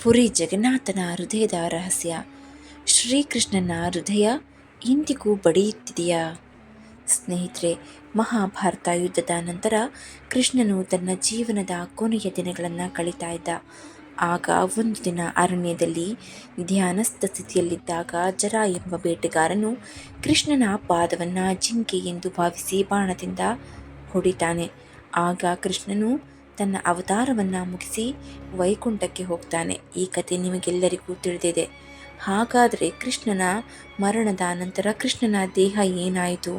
ಪುರಿ ಜಗನ್ನಾಥನ ಹೃದಯದ ರಹಸ್ಯ. ಶ್ರೀಕೃಷ್ಣನ ಹೃದಯ ಇಂದಿಗೂ ಬಡಿಯುತ್ತಿದೆಯಾ? ಸ್ನೇಹಿತರೆ, ಮಹಾಭಾರತ ಯುದ್ಧದ ನಂತರ ಕೃಷ್ಣನು ತನ್ನ ಜೀವನದ ಕೊನೆಯ ದಿನಗಳನ್ನು ಕಳೀತಾ ಇದ್ದ. ಆಗ ಒಂದು ದಿನ ಅರಣ್ಯದಲ್ಲಿ ಧ್ಯಾನಸ್ಥ ಸ್ಥಿತಿಯಲ್ಲಿದ್ದಾಗ ಜರ ಎಂಬ ಬೇಟೆಗಾರನು ಕೃಷ್ಣನ ಪಾದವನ್ನು ಜಿಂಕೆ ಎಂದು ಭಾವಿಸಿ ಬಾಣದಿಂದ ಹೊಡಿತಾನೆ. ಆಗ ಕೃಷ್ಣನು ತನ್ನ ಅವತಾರವನ್ನು ಮುಗಿಸಿ ವೈಕುಂಠಕ್ಕೆ ಹೋಗ್ತಾನೆ. ಈ ಕಥೆ ನಿಮಗೆಲ್ಲರಿಗೂ ತಿಳಿದಿದೆ. ಹಾಗಾದರೆ ಕೃಷ್ಣನ ಮರಣದ ನಂತರ ಕೃಷ್ಣನ ದೇಹ ಏನಾಯಿತು?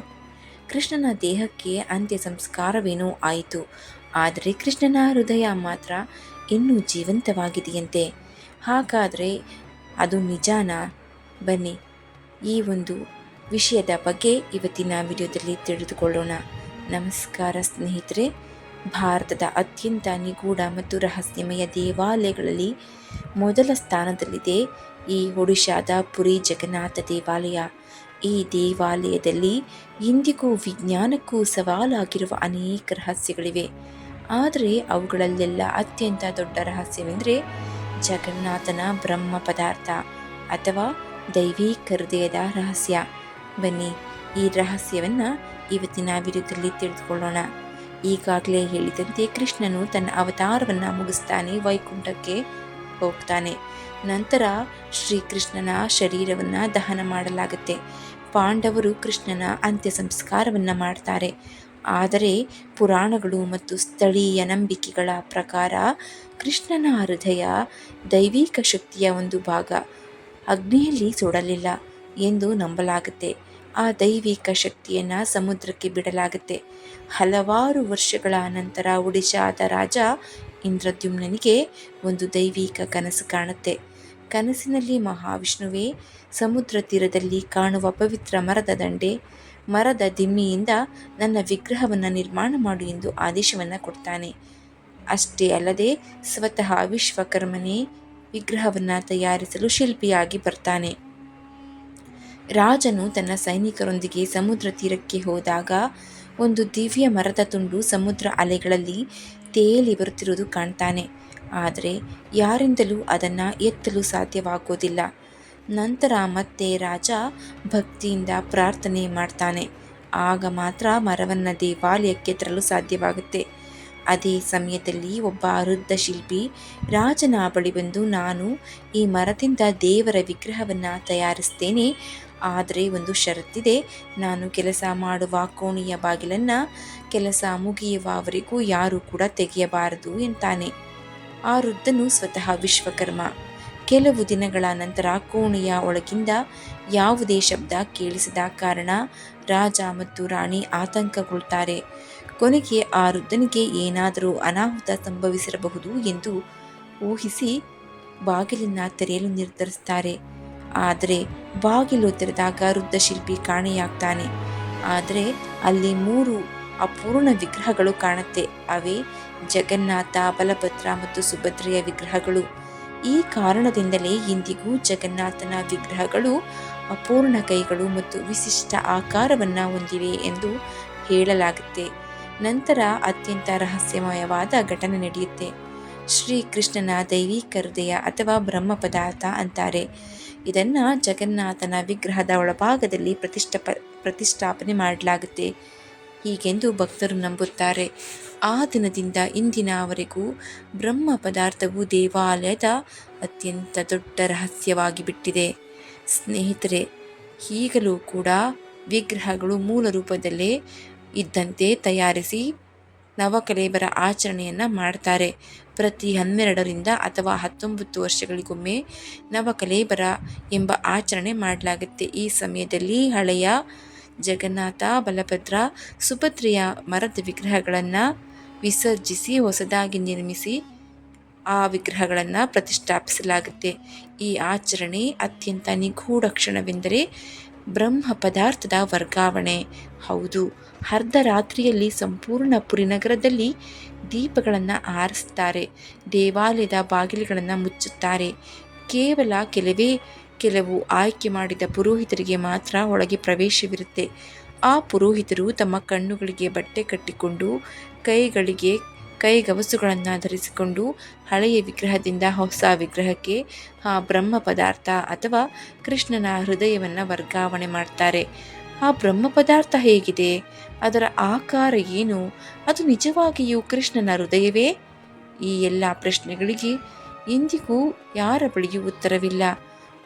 ಕೃಷ್ಣನ ದೇಹಕ್ಕೆ ಅಂತ್ಯ ಸಂಸ್ಕಾರವೇನೋ ಆಯಿತು. ಆದರೆ ಕೃಷ್ಣನ ಹೃದಯ ಮಾತ್ರ ಇನ್ನೂ ಜೀವಂತವಾಗಿದೆಯಂತೆ. ಹಾಗಾದರೆ ಅದು ನಿಜಾನಾ? ಬನ್ನಿ, ಈ ಒಂದು ವಿಷಯದ ಬಗ್ಗೆ ಇವತ್ತಿನ ವಿಡಿಯೋದಲ್ಲಿ ತಿಳಿದುಕೊಳ್ಳೋಣ. ನಮಸ್ಕಾರ ಸ್ನೇಹಿತರೆ. ಭಾರತದ ಅತ್ಯಂತ ನಿಗೂಢ ಮತ್ತು ರಹಸ್ಯಮಯ ದೇವಾಲಯಗಳಲ್ಲಿ ಮೊದಲ ಸ್ಥಾನದಲ್ಲಿದೆ ಈ ಒಡಿಶಾದ ಪುರಿ ಜಗನ್ನಾಥ ದೇವಾಲಯ. ಈ ದೇವಾಲಯದಲ್ಲಿ ಇಂದಿಗೂ ವಿಜ್ಞಾನಕ್ಕೂ ಸವಾಲಾಗಿರುವ ಅನೇಕ ರಹಸ್ಯಗಳಿವೆ. ಆದರೆ ಅವುಗಳಲ್ಲೆಲ್ಲ ಅತ್ಯಂತ ದೊಡ್ಡ ರಹಸ್ಯವೆಂದರೆ ಜಗನ್ನಾಥನ ಬ್ರಹ್ಮ ಪದಾರ್ಥ ಅಥವಾ ದೈವಿಕ ಹೃದಯದ ರಹಸ್ಯ. ಬನ್ನಿ, ಈ ರಹಸ್ಯವನ್ನು ಇವತ್ತಿನ ವಿಡಿಯೋದಲ್ಲಿ ತಿಳಿದುಕೊಳ್ಳೋಣ. ಈಗಾಗಲೇ ಹೇಳಿದಂತೆ ಕೃಷ್ಣನು ತನ್ನ ಅವತಾರವನ್ನು ಮುಗಿಸ್ತಾನೆ, ವೈಕುಂಠಕ್ಕೆ ಹೋಗ್ತಾನೆ. ನಂತರ ಶ್ರೀಕೃಷ್ಣನ ಶರೀರವನ್ನು ದಹನ ಮಾಡಲಾಗುತ್ತೆ. ಪಾಂಡವರು ಕೃಷ್ಣನ ಅಂತ್ಯ ಸಂಸ್ಕಾರವನ್ನು ಮಾಡ್ತಾರೆ. ಆದರೆ ಪುರಾಣಗಳು ಮತ್ತು ಸ್ಥಳೀಯ ನಂಬಿಕೆಗಳ ಪ್ರಕಾರ ಕೃಷ್ಣನ ಹೃದಯ ದೈವಿಕ ಶಕ್ತಿಯ ಒಂದು ಭಾಗ ಅಗ್ನಿಯಲ್ಲಿ ಸುಡಲಿಲ್ಲ ಎಂದು ನಂಬಲಾಗುತ್ತೆ. ಆ ದೈವಿಕ ಶಕ್ತಿಯನ್ನು ಸಮುದ್ರಕ್ಕೆ ಬಿಡಲಾಗುತ್ತೆ. ಹಲವಾರು ವರ್ಷಗಳ ನಂತರ ಒಡಿಶಾದ ರಾಜ ಇಂದ್ರದ್ಯುಮ್ನನಿಗೆ ಒಂದು ದೈವಿಕ ಕನಸು ಕಾಣುತ್ತೆ. ಕನಸಿನಲ್ಲಿ ಮಹಾವಿಷ್ಣುವೇ ಸಮುದ್ರ ತೀರದಲ್ಲಿ ಕಾಣುವ ಪವಿತ್ರ ಮರದ ದಿಮ್ಮಿಯಿಂದ ನನ್ನ ವಿಗ್ರಹವನ್ನು ನಿರ್ಮಾಣ ಮಾಡು ಎಂದು ಆದೇಶವನ್ನು ಕೊಡ್ತಾನೆ. ಅಷ್ಟೇ ಅಲ್ಲದೆ ಸ್ವತಃ ವಿಶ್ವಕರ್ಮನೇ ವಿಗ್ರಹವನ್ನು ತಯಾರಿಸಲು ಶಿಲ್ಪಿಯಾಗಿ ಬರ್ತಾನೆ. ರಾಜನು ತನ್ನ ಸೈನಿಕರೊಂದಿಗೆ ಸಮುದ್ರ ತೀರಕ್ಕೆ ಹೋದಾಗ ಒಂದು ದಿವ್ಯ ಮರದ ತುಂಡು ಸಮುದ್ರ ಅಲೆಗಳಲ್ಲಿ ತೇಲಿ ಬರುತ್ತಿರುವುದು ಕಾಣ್ತಾನೆ. ಆದರೆ ಯಾರಿಂದಲೂ ಅದನ್ನು ಎತ್ತಲು ಸಾಧ್ಯವಾಗೋದಿಲ್ಲ. ನಂತರ ಮತ್ತೆ ರಾಜ ಭಕ್ತಿಯಿಂದ ಪ್ರಾರ್ಥನೆ ಮಾಡ್ತಾನೆ. ಆಗ ಮಾತ್ರ ಮರವನ್ನು ದೇವಾಲಯಕ್ಕೆ ತರಲು ಸಾಧ್ಯವಾಗುತ್ತೆ. ಅದೇ ಸಮಯದಲ್ಲಿ ಒಬ್ಬ ವೃದ್ಧ ಶಿಲ್ಪಿ ರಾಜನ ಬಳಿ ಬಂದು, ನಾನು ಈ ಮರದಿಂದ ದೇವರ ವಿಗ್ರಹವನ್ನು ತಯಾರಿಸ್ತೇನೆ, ಆದರೆ ಒಂದು ಷರತ್ತಿದೆ. ನಾನು ಕೆಲಸ ಮಾಡುವ ಕೋಣೆಯ ಬಾಗಿಲನ್ನು ಕೆಲಸ ಮುಗಿಯುವವರೆಗೂ ಯಾರೂ ಕೂಡ ತೆಗೆಯಬಾರದು ಎಂತಾನೆ. ಆ ವೃದ್ಧನು ಸ್ವತಃ ವಿಶ್ವಕರ್ಮ. ಕೆಲವು ದಿನಗಳ ನಂತರ ಕೋಣೆಯ ಒಳಗಿಂದ ಯಾವುದೇ ಶಬ್ದ ಕೇಳಿಸದ ಕಾರಣ ರಾಜ ಮತ್ತು ರಾಣಿ ಆತಂಕಗೊಳ್ತಾರೆ. ಕೊನೆಗೆ ಆ ವೃದ್ಧನಿಗೆ ಏನಾದರೂ ಅನಾಹುತ ಸಂಭವಿಸಿರಬಹುದು ಎಂದು ಊಹಿಸಿ ಬಾಗಿಲನ್ನು ತೆರೆಯಲು ನಿರ್ಧರಿಸ್ತಾರೆ. ಆದರೆ ಬಾಗಿಲು ತೆರೆದಾಗ ವೃದ್ಧ ಶಿಲ್ಪಿ ಕಾಣೆಯಾಗ್ತಾನೆ. ಆದರೆ ಅಲ್ಲಿ 3 ಅಪೂರ್ಣ ವಿಗ್ರಹಗಳು ಕಾಣುತ್ತೆ. ಅವೇ ಜಗನ್ನಾಥ, ಬಲಭದ್ರ ಮತ್ತು ಸುಭದ್ರೆಯ ವಿಗ್ರಹಗಳು. ಈ ಕಾರಣದಿಂದಲೇ ಇಂದಿಗೂ ಜಗನ್ನಾಥನ ವಿಗ್ರಹಗಳು ಅಪೂರ್ಣ ಕೈಗಳು ಮತ್ತು ವಿಶಿಷ್ಟ ಆಕಾರವನ್ನು ಹೊಂದಿವೆ ಎಂದು ಹೇಳಲಾಗುತ್ತೆ. ನಂತರ ಅತ್ಯಂತ ರಹಸ್ಯಮಯವಾದ ಘಟನೆ ನಡೆಯುತ್ತೆ. ಶ್ರೀಕೃಷ್ಣನ ದೈವಿಕ ಹೃದಯ ಅಥವಾ ಬ್ರಹ್ಮ ಪದಾರ್ಥ ಅಂತಾರೆ. ಇದನ್ನು ಜಗನ್ನಾಥನ ವಿಗ್ರಹದ ಒಳಭಾಗದಲ್ಲಿ ಪ್ರತಿಷ್ಠಾಪನೆ ಮಾಡಲಾಗುತ್ತೆ ಹೀಗೆಂದು ಭಕ್ತರು ನಂಬುತ್ತಾರೆ. ಆ ದಿನದಿಂದ ಇಂದಿನವರೆಗೂ ಬ್ರಹ್ಮ ಪದಾರ್ಥವು ದೇವಾಲಯದ ಅತ್ಯಂತ ದೊಡ್ಡ ರಹಸ್ಯವಾಗಿ ಬಿಟ್ಟಿದೆ. ಸ್ನೇಹಿತರೆ, ಈಗಲೂ ಕೂಡ ವಿಗ್ರಹಗಳು ಮೂಲ ರೂಪದಲ್ಲೇ ಇದ್ದಂತೆ ತಯಾರಿಸಿ ನವಕಲೇಬರ ಆಚರಣೆಯನ್ನು ಮಾಡ್ತಾರೆ. ಪ್ರತಿ 12ರಿಂದ ಅಥವಾ 19 ವರ್ಷಗಳಿಗೊಮ್ಮೆ ನವಕಲೇಬರ ಎಂಬ ಆಚರಣೆ ಮಾಡಲಾಗುತ್ತೆ. ಈ ಸಮಯದಲ್ಲಿ ಹಳೆಯ ಜಗನ್ನಾಥ, ಬಲಭದ್ರ, ಸುಭದ್ರೆಯ ಮರದ ವಿಗ್ರಹಗಳನ್ನು ವಿಸರ್ಜಿಸಿ ಹೊಸದಾಗಿ ನಿರ್ಮಿಸಿ ಆ ವಿಗ್ರಹಗಳನ್ನು ಪ್ರತಿಷ್ಠಾಪಿಸಲಾಗುತ್ತೆ. ಈ ಆಚರಣೆ ಅತ್ಯಂತ ನಿಗೂಢ ಕ್ಷಣವೆಂದರೆ ಬ್ರಹ್ಮ ಪದಾರ್ಥದ ವರ್ಗಾವಣೆ. ಹೌದು, ಅರ್ಧರಾತ್ರಿಯಲ್ಲಿ ಸಂಪೂರ್ಣ ಪುರಿ ನಗರದಲ್ಲಿ ದೀಪಗಳನ್ನು ಆರಿಸ್ತಾರೆ. ದೇವಾಲಯದ ಬಾಗಿಲುಗಳನ್ನು ಮುಚ್ಚುತ್ತಾರೆ. ಕೇವಲ ಕೆಲವು ಆಯ್ಕೆ ಮಾಡಿದ ಪುರೋಹಿತರಿಗೆ ಮಾತ್ರ ಒಳಗೆ ಪ್ರವೇಶವಿರುತ್ತೆ. ಆ ಪುರೋಹಿತರು ತಮ್ಮ ಕಣ್ಣುಗಳಿಗೆ ಬಟ್ಟೆ ಕಟ್ಟಿಕೊಂಡು ಕೈಗಳಿಗೆ ಕೈಗವಸುಗಳನ್ನು ಧರಿಸಿಕೊಂಡು ಹಳೆಯ ವಿಗ್ರಹದಿಂದ ಹೊಸ ವಿಗ್ರಹಕ್ಕೆ ಆ ಬ್ರಹ್ಮ ಪದಾರ್ಥ ಅಥವಾ ಕೃಷ್ಣನ ಹೃದಯವನ್ನು ವರ್ಗಾವಣೆ ಮಾಡ್ತಾರೆ. ಆ ಬ್ರಹ್ಮ ಪದಾರ್ಥ ಹೇಗಿದೆ? ಅದರ ಆಕಾರ ಏನು? ಅದು ನಿಜವಾಗಿಯೂ ಕೃಷ್ಣನ ಹೃದಯವೇ? ಈ ಎಲ್ಲ ಪ್ರಶ್ನೆಗಳಿಗೆ ಎಂದಿಗೂ ಯಾರ ಬಳಿಯೂ ಉತ್ತರವಿಲ್ಲ.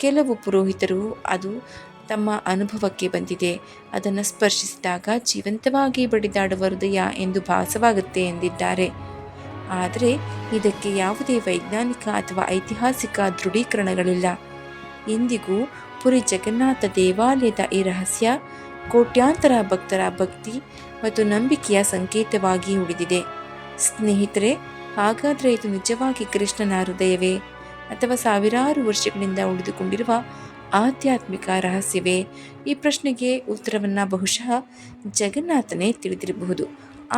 ಕೆಲವು ಪುರೋಹಿತರು ಅದು ತಮ್ಮ ಅನುಭವಕ್ಕೆ ಬಂದಿದೆ, ಅದನ್ನು ಸ್ಪರ್ಶಿಸಿದಾಗ ಜೀವಂತವಾಗಿ ಬಡಿದಾಡುವ ಹೃದಯ ಎಂದು ಭಾಸವಾಗುತ್ತೆ ಎಂದಿದ್ದಾರೆ. ಆದರೆ ಇದಕ್ಕೆ ಯಾವುದೇ ವೈಜ್ಞಾನಿಕ ಅಥವಾ ಐತಿಹಾಸಿಕ ದೃಢೀಕರಣಗಳಿಲ್ಲ. ಇಂದಿಗೂ ಪುರಿ ಜಗನ್ನಾಥ ದೇವಾಲಯದ ಈ ರಹಸ್ಯ ಕೋಟ್ಯಾಂತರ ಭಕ್ತರ ಭಕ್ತಿ ಮತ್ತು ನಂಬಿಕೆಯ ಸಂಕೇತವಾಗಿ ಉಳಿದಿದೆ. ಸ್ನೇಹಿತರೆ, ಹಾಗಾದರೆ ಇದು ನಿಜವಾಗಿ ಕೃಷ್ಣನ ಹೃದಯವೇ ಅಥವಾ ಸಾವಿರಾರು ವರ್ಷಗಳಿಂದ ಉಳಿದುಕೊಂಡಿರುವ ಆಧ್ಯಾತ್ಮಿಕ ರಹಸ್ಯವೇ? ಈ ಪ್ರಶ್ನೆಗೆ ಉತ್ತರವನ್ನು ಬಹುಶಃ ಜಗನ್ನಾಥನೇ ತಿಳಿದಿರಬಹುದು.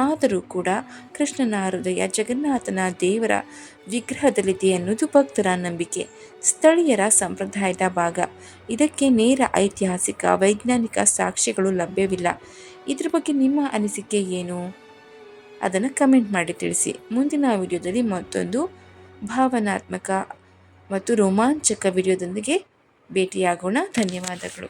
ಆದರೂ ಕೂಡ ಕೃಷ್ಣನ ಹೃದಯ ಜಗನ್ನಾಥನ ದೇವರ ವಿಗ್ರಹದಲ್ಲಿದೆ ಅನ್ನೋದು ಭಕ್ತರ ನಂಬಿಕೆ, ಸ್ಥಳೀಯರ ಸಂಪ್ರದಾಯದ ಭಾಗ. ಇದಕ್ಕೆ ನೇರ ಐತಿಹಾಸಿಕ ವೈಜ್ಞಾನಿಕ ಸಾಕ್ಷ್ಯಗಳು ಲಭ್ಯವಿಲ್ಲ. ಇದ್ರ ಬಗ್ಗೆ ನಿಮ್ಮ ಅನಿಸಿಕೆ ಏನು? ಅದನ್ನು ಕಮೆಂಟ್ ಮಾಡಿ ತಿಳಿಸಿ. ಮುಂದಿನ ವಿಡಿಯೋದಲ್ಲಿ ಮತ್ತೊಂದು ಭಾವನಾತ್ಮಕ ಮತ್ತು ರೋಮಾಂಚಕ ವಿಡಿಯೋದೊಂದಿಗೆ ಭೇಟಿಯಾಗೋಣ. ಧನ್ಯವಾದಗಳು.